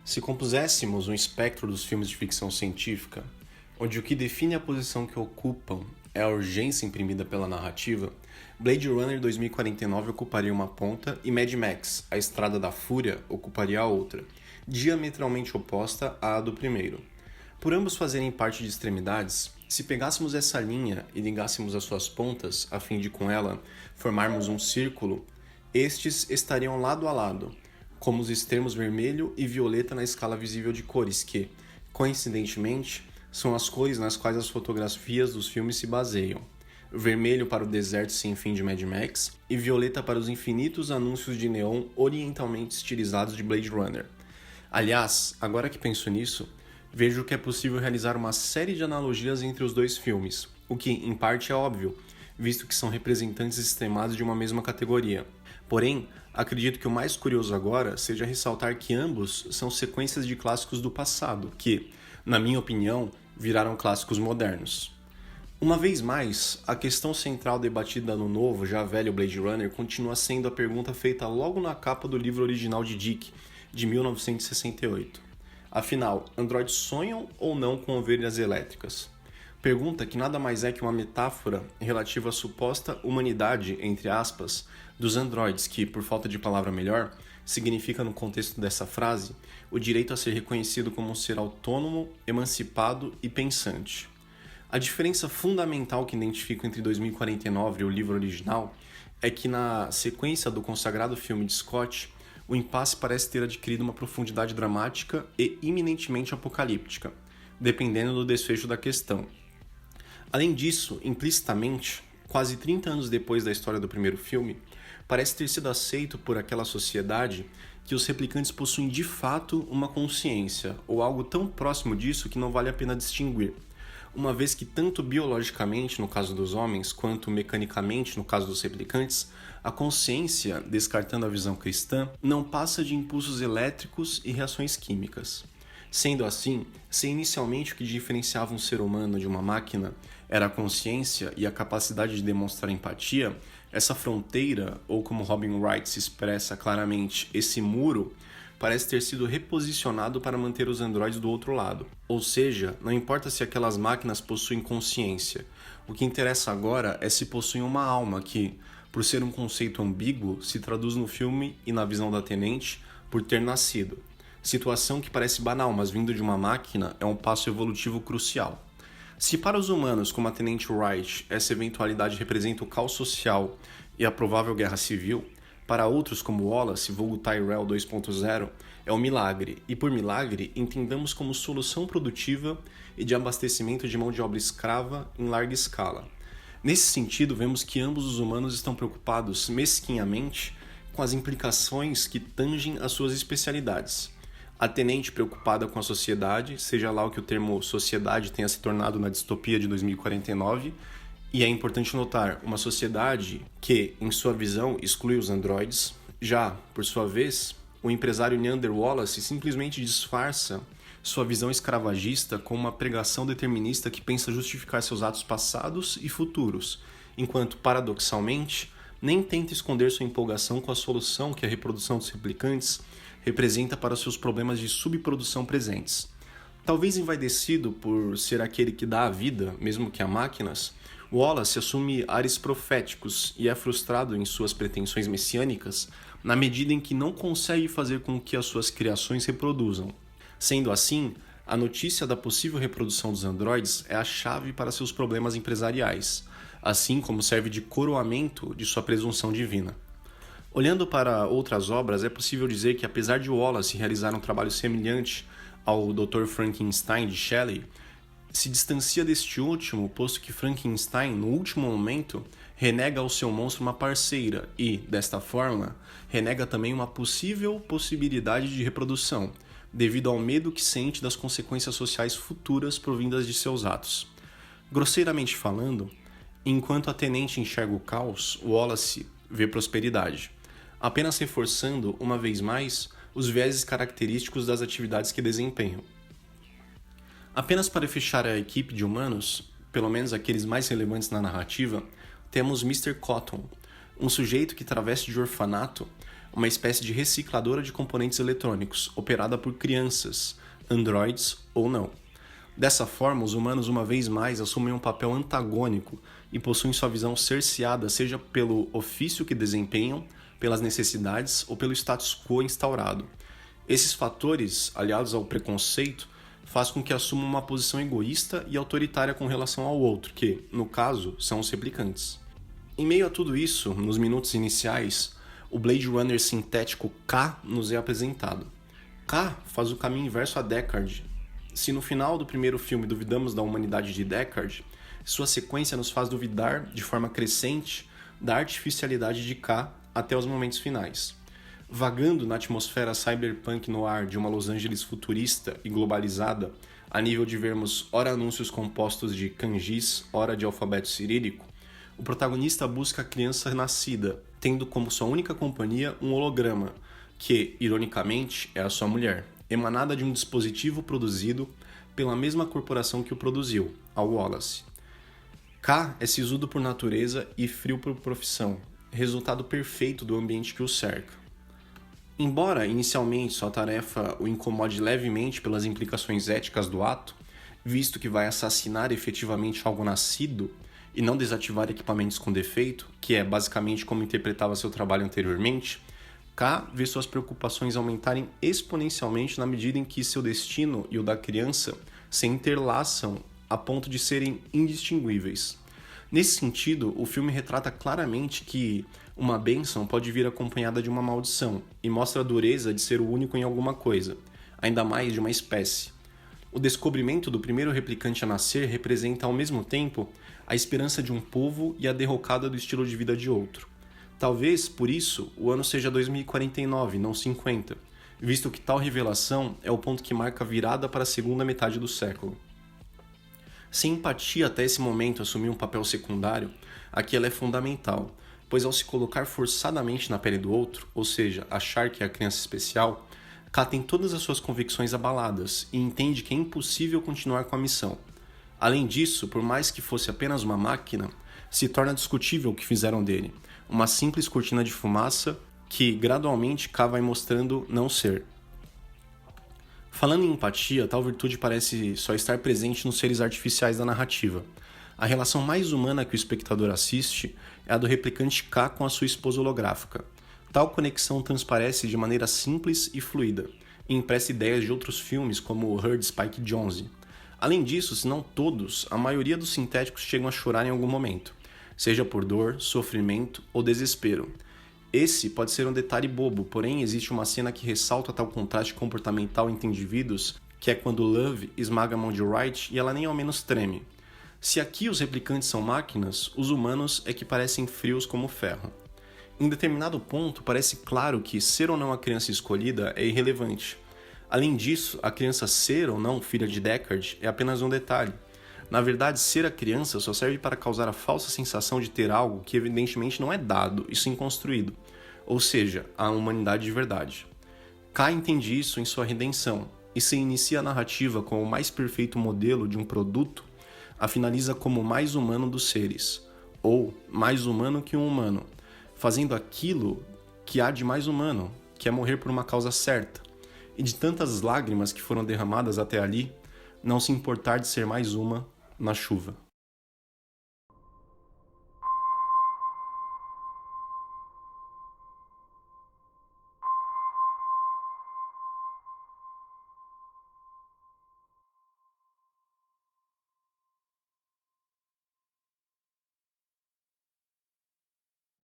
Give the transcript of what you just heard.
Se compuséssemos um espectro dos filmes de ficção científica, onde o que define a posição que ocupam é a urgência imprimida pela narrativa, Blade Runner 2049 ocuparia uma ponta e Mad Max, A Estrada da Fúria, ocuparia a outra, diametralmente oposta à do primeiro. Por ambos fazerem parte de extremidades, se pegássemos essa linha e ligássemos as suas pontas, a fim de com ela formarmos um círculo, estes estariam lado a lado, como os extremos vermelho e violeta na escala visível de cores que, coincidentemente, são as cores nas quais as fotografias dos filmes se baseiam. Vermelho para o deserto sem fim de Mad Max e violeta para os infinitos anúncios de neon orientalmente estilizados de Blade Runner. Aliás, agora que penso nisso, vejo que é possível realizar uma série de analogias entre os dois filmes, o que, em parte, é óbvio, visto que são representantes extremados de uma mesma categoria. Porém, acredito que o mais curioso agora seja ressaltar que ambos são sequências de clássicos do passado, que, na minha opinião, viraram clássicos modernos. Uma vez mais, a questão central debatida no novo, já velho Blade Runner continua sendo a pergunta feita logo na capa do livro original de Dick, de 1968. Afinal, androides sonham ou não com ovelhas elétricas? Pergunta que nada mais é que uma metáfora relativa à suposta humanidade, entre aspas, dos androides, que, por falta de palavra melhor, significa no contexto dessa frase o direito a ser reconhecido como um ser autônomo, emancipado e pensante. A diferença fundamental que identifico entre 2049 e o livro original é que na sequência do consagrado filme de Scott, o impasse parece ter adquirido uma profundidade dramática e iminentemente apocalíptica, dependendo do desfecho da questão. Além disso, implicitamente, quase 30 anos depois da história do primeiro filme, parece ter sido aceito por aquela sociedade que os replicantes possuem de fato uma consciência, ou algo tão próximo disso que não vale a pena distinguir, uma vez que tanto biologicamente, no caso dos homens, quanto mecanicamente, no caso dos replicantes, a consciência, descartando a visão cristã, não passa de impulsos elétricos e reações químicas. Sendo assim, se inicialmente o que diferenciava um ser humano de uma máquina era a consciência e a capacidade de demonstrar empatia, essa fronteira, ou como Robin Wright se expressa claramente, esse muro, parece ter sido reposicionado para manter os androides do outro lado. Ou seja, não importa se aquelas máquinas possuem consciência, o que interessa agora é se possuem uma alma que, por ser um conceito ambíguo, se traduz no filme e na visão da Tenente por ter nascido. Situação que parece banal, mas vindo de uma máquina é um passo evolutivo crucial. Se para os humanos, como a Tenente Wright, essa eventualidade representa o caos social e a provável guerra civil, para outros, como Wallace, vulgo Tyrell 2.0, é um milagre, e por milagre entendamos como solução produtiva e de abastecimento de mão de obra escrava em larga escala. Nesse sentido, vemos que ambos os humanos estão preocupados mesquinhamente com as implicações que tangem as suas especialidades. A Tenente preocupada com a sociedade, seja lá o que o termo sociedade tenha se tornado na distopia de 2049, e é importante notar, uma sociedade que, em sua visão, exclui os androides. Já, por sua vez, o empresário Neander Wallace simplesmente disfarça sua visão escravagista com uma pregação determinista que pensa justificar seus atos passados e futuros, enquanto, paradoxalmente, nem tenta esconder sua empolgação com a solução que a reprodução dos replicantes representa para seus problemas de subprodução presentes. Talvez envaidecido por ser aquele que dá a vida, mesmo que a máquinas, Wallace assume ares proféticos e é frustrado em suas pretensões messiânicas na medida em que não consegue fazer com que as suas criações reproduzam. Sendo assim, a notícia da possível reprodução dos androides é a chave para seus problemas empresariais, assim como serve de coroamento de sua presunção divina. Olhando para outras obras, é possível dizer que, apesar de Wallace realizar um trabalho semelhante ao Dr. Frankenstein de Shelley, se distancia deste último, posto que Frankenstein, no último momento, renega ao seu monstro uma parceira e, desta forma, renega também uma possível possibilidade de reprodução, devido ao medo que sente das consequências sociais futuras provindas de seus atos. Grosseiramente falando, enquanto a Tenente enxerga o caos, Wallace vê prosperidade, apenas reforçando, uma vez mais, os vieses característicos das atividades que desempenham. Apenas para fechar a equipe de humanos, pelo menos aqueles mais relevantes na narrativa, temos Mr. Cotton, um sujeito que traveste de orfanato, uma espécie de recicladora de componentes eletrônicos, operada por crianças, androides ou não. Dessa forma, os humanos uma vez mais assumem um papel antagônico e possuem sua visão cerceada, seja pelo ofício que desempenham, pelas necessidades ou pelo status quo instaurado. Esses fatores, aliados ao preconceito, fazem com que assumam uma posição egoísta e autoritária com relação ao outro, que, no caso, são os replicantes. Em meio a tudo isso, nos minutos iniciais, o Blade Runner sintético K nos é apresentado. K faz o caminho inverso a Deckard. Se no final do primeiro filme duvidamos da humanidade de Deckard, sua sequência nos faz duvidar, de forma crescente, da artificialidade de K até os momentos finais. Vagando na atmosfera cyberpunk no ar de uma Los Angeles futurista e globalizada, a nível de vermos ora anúncios compostos de kanjis, ora de alfabeto cirílico, o protagonista busca a criança nascida, tendo como sua única companhia um holograma, que, ironicamente, é a sua mulher, emanada de um dispositivo produzido pela mesma corporação que o produziu, a Wallace. K é sisudo por natureza e frio por profissão, resultado perfeito do ambiente que o cerca. Embora inicialmente sua tarefa o incomode levemente pelas implicações éticas do ato, visto que vai assassinar efetivamente algo nascido e não desativar equipamentos com defeito, que é basicamente como interpretava seu trabalho anteriormente, K vê suas preocupações aumentarem exponencialmente na medida em que seu destino e o da criança se interlaçam a ponto de serem indistinguíveis. Nesse sentido, o filme retrata claramente que uma bênção pode vir acompanhada de uma maldição e mostra a dureza de ser o único em alguma coisa, ainda mais de uma espécie. O descobrimento do primeiro replicante a nascer representa ao mesmo tempo a esperança de um povo e a derrocada do estilo de vida de outro. Talvez, por isso, o ano seja 2049, não 50, visto que tal revelação é o ponto que marca a virada para a segunda metade do século. Se a empatia até esse momento assumir um papel secundário, aqui ela é fundamental, pois ao se colocar forçadamente na pele do outro, ou seja, achar que é a criança especial, K tem todas as suas convicções abaladas e entende que é impossível continuar com a missão. Além disso, por mais que fosse apenas uma máquina, se torna discutível o que fizeram dele, uma simples cortina de fumaça que gradualmente K vai mostrando não ser. Falando em empatia, tal virtude parece só estar presente nos seres artificiais da narrativa. A relação mais humana que o espectador assiste é a do replicante K com a sua esposa holográfica. Tal conexão transparece de maneira simples e fluida, e empresta ideias de outros filmes como Her Spike Jonze. Além disso, se não todos, a maioria dos sintéticos chegam a chorar em algum momento, seja por dor, sofrimento ou desespero. Esse pode ser um detalhe bobo, porém existe uma cena que ressalta tal contraste comportamental entre indivíduos, que é quando Love esmaga a mão de Wright e ela nem ao menos treme. Se aqui os replicantes são máquinas, os humanos é que parecem frios como ferro. Em determinado ponto, parece claro que ser ou não a criança escolhida é irrelevante. Além disso, a criança ser ou não filha de Deckard é apenas um detalhe. Na verdade, ser a criança só serve para causar a falsa sensação de ter algo que evidentemente não é dado, e sim construído, ou seja, a humanidade de verdade. K entende isso em sua redenção, e se inicia a narrativa como o mais perfeito modelo de um produto, a finaliza como o mais humano dos seres, ou mais humano que um humano, fazendo aquilo que há de mais humano, que é morrer por uma causa certa, e de tantas lágrimas que foram derramadas até ali, não se importar de ser mais uma na chuva.